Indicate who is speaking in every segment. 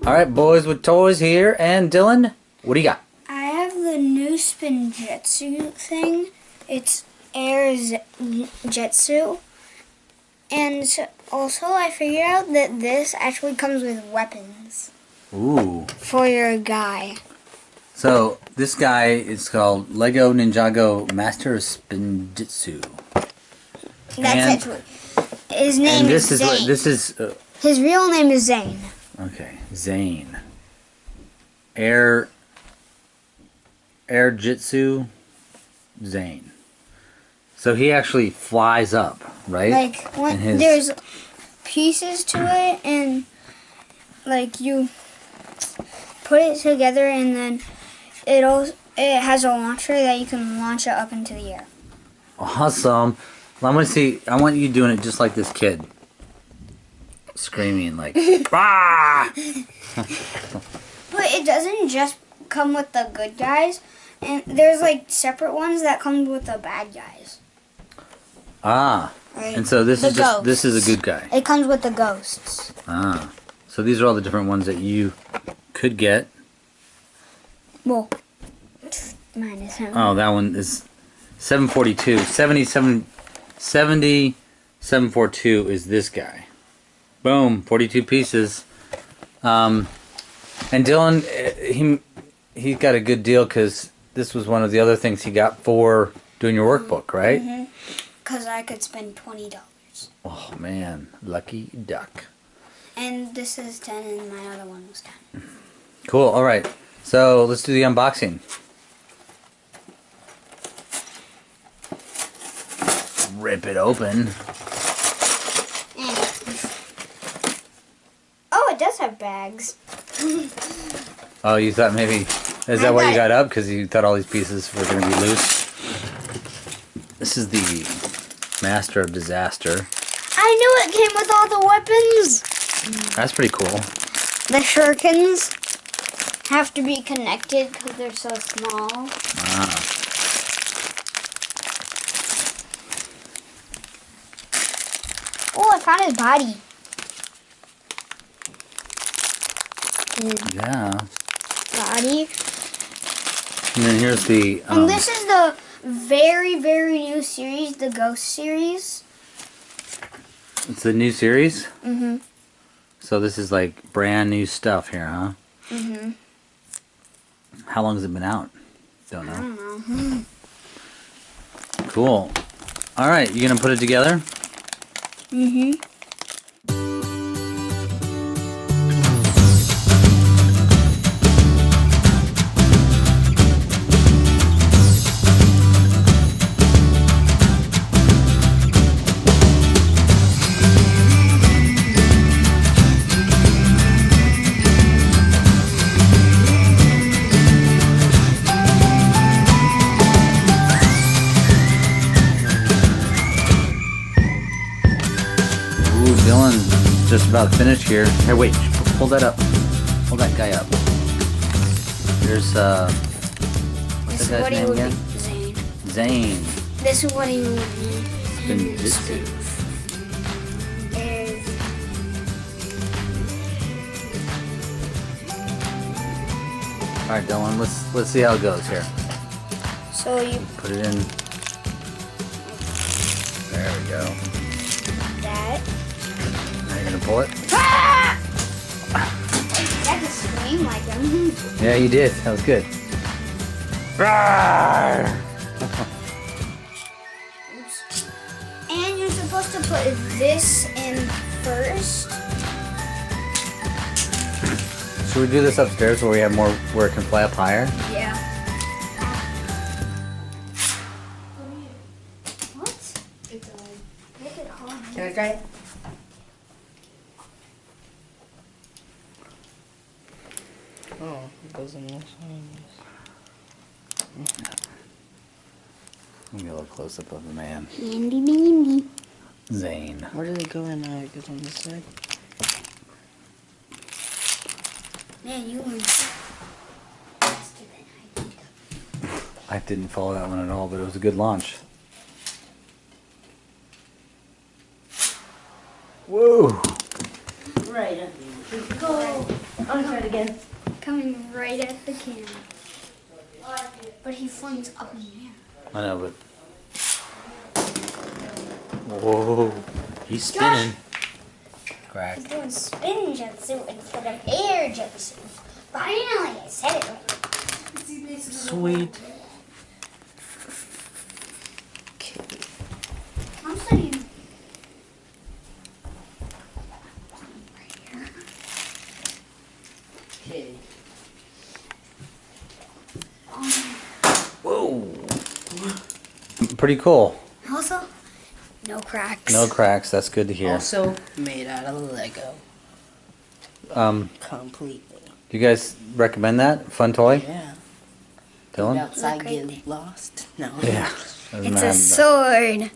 Speaker 1: Alright, boys with toys here, and Dylan, what do you got?
Speaker 2: I have the new Airjitzu thing. It's Airjitzu. And also I figured out that this actually comes with weapons.
Speaker 1: Ooh.
Speaker 2: For your guy.
Speaker 1: So, this guy is called LEGO Ninjago Master Spinjitzu.
Speaker 2: That's it. His name is Zane. His real name is Zane.
Speaker 1: Okay, Zane. Airjitzu Zane. So he actually flies up, right?
Speaker 2: Like there's pieces to it, and like you put it together, and then it has a launcher that you can launch it up into the air.
Speaker 1: Awesome. Well, I want you doing it just like this kid. Screaming like, "Ah!"
Speaker 2: But it doesn't just come with the good guys, and there's like separate ones that come with the bad guys.
Speaker 1: Ah,
Speaker 2: right?
Speaker 1: And so this is a good guy.
Speaker 2: It comes with the ghosts.
Speaker 1: Ah, so these are all the different ones that you could get.
Speaker 2: Well, mine is him.
Speaker 1: Oh, that one is 742. 742 is this guy. Boom, 42 pieces. And Dylan, he got a good deal because this was one of the other things he got for doing your workbook, right?
Speaker 2: Mm-hmm. Because I could spend $20.
Speaker 1: Oh man, lucky duck.
Speaker 2: And this is 10, and my other one was 10.
Speaker 1: Cool. All right. So let's do the unboxing. Rip it open.
Speaker 2: Oh, it does have bags.
Speaker 1: Oh, you thought maybe... Is that why you got up? Because you thought all these pieces were going to be loose? This is the Master of Disaster.
Speaker 2: I knew it came with all the weapons!
Speaker 1: That's pretty cool.
Speaker 2: The shurikens have to be connected because they're so small.
Speaker 1: Ah.
Speaker 2: Oh, I found his body.
Speaker 1: Yeah.
Speaker 2: Body.
Speaker 1: And then here's the...
Speaker 2: and this is the very, very new series, the Ghost series.
Speaker 1: It's the new series?
Speaker 2: Mm-hmm.
Speaker 1: So this is like brand new stuff here, huh?
Speaker 2: Mm-hmm.
Speaker 1: How long has it been out? Don't know.
Speaker 2: I don't know.
Speaker 1: Cool. All right, you gonna put it together?
Speaker 2: Mm-hmm.
Speaker 1: Dylan's just about finished here. Hey, wait, hold that up. Hold that guy up. There's, what's that guy's name again?
Speaker 2: Zane.
Speaker 1: Zane.
Speaker 2: This is what he would
Speaker 1: Spinjitzu. Alright, Dylan, let's see how it goes here.
Speaker 2: So you
Speaker 1: Put it in. There we go.
Speaker 2: that.
Speaker 1: Now you're gonna pull it?
Speaker 2: Ah! That just scream like him.
Speaker 1: Yeah, you did. That was good.
Speaker 2: Oops. And you're supposed to put this in first.
Speaker 1: Should we do this upstairs where we have more, where it can fly up higher?
Speaker 2: Yeah. What? It's make it hard.
Speaker 3: Can I try it? Oh, it doesn't look
Speaker 1: Let me get a little close up of the man.
Speaker 2: Handy dandy.
Speaker 1: Zane.
Speaker 3: Where did it go in? It goes on this side.
Speaker 2: Man, you went faster than I did.
Speaker 1: I didn't follow that one at all, but it was a good launch. Whoa!
Speaker 4: right at me. Go. I'll try it again.
Speaker 2: Coming right at the camera. But he flings up in the air.
Speaker 1: I know, but. Whoa. He's spinning. Crack.
Speaker 2: He's doing spin jutsu instead of air jutsu. Finally, I said it right.
Speaker 1: Sweet.
Speaker 2: I'm studying.
Speaker 4: Okay.
Speaker 1: Whoa. Pretty cool.
Speaker 2: Also, no cracks.
Speaker 1: No cracks. That's good to hear.
Speaker 3: Also made out of Lego. Completely.
Speaker 1: Do you guys recommend that? Fun toy?
Speaker 3: Yeah.
Speaker 1: Dillon?
Speaker 3: Outside
Speaker 2: Look right
Speaker 3: get
Speaker 2: there.
Speaker 3: lost. No.
Speaker 1: Yeah. Doesn't
Speaker 2: It's
Speaker 1: matter.
Speaker 2: a sword.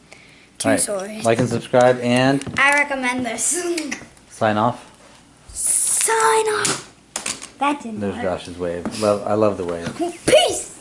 Speaker 2: Two
Speaker 1: Alright,
Speaker 2: swords.
Speaker 1: like and subscribe and
Speaker 2: I recommend this.
Speaker 1: sign off.
Speaker 2: Sign off. That didn't
Speaker 1: There's
Speaker 2: work.
Speaker 1: Josh's wave. I love the wave.
Speaker 2: Peace.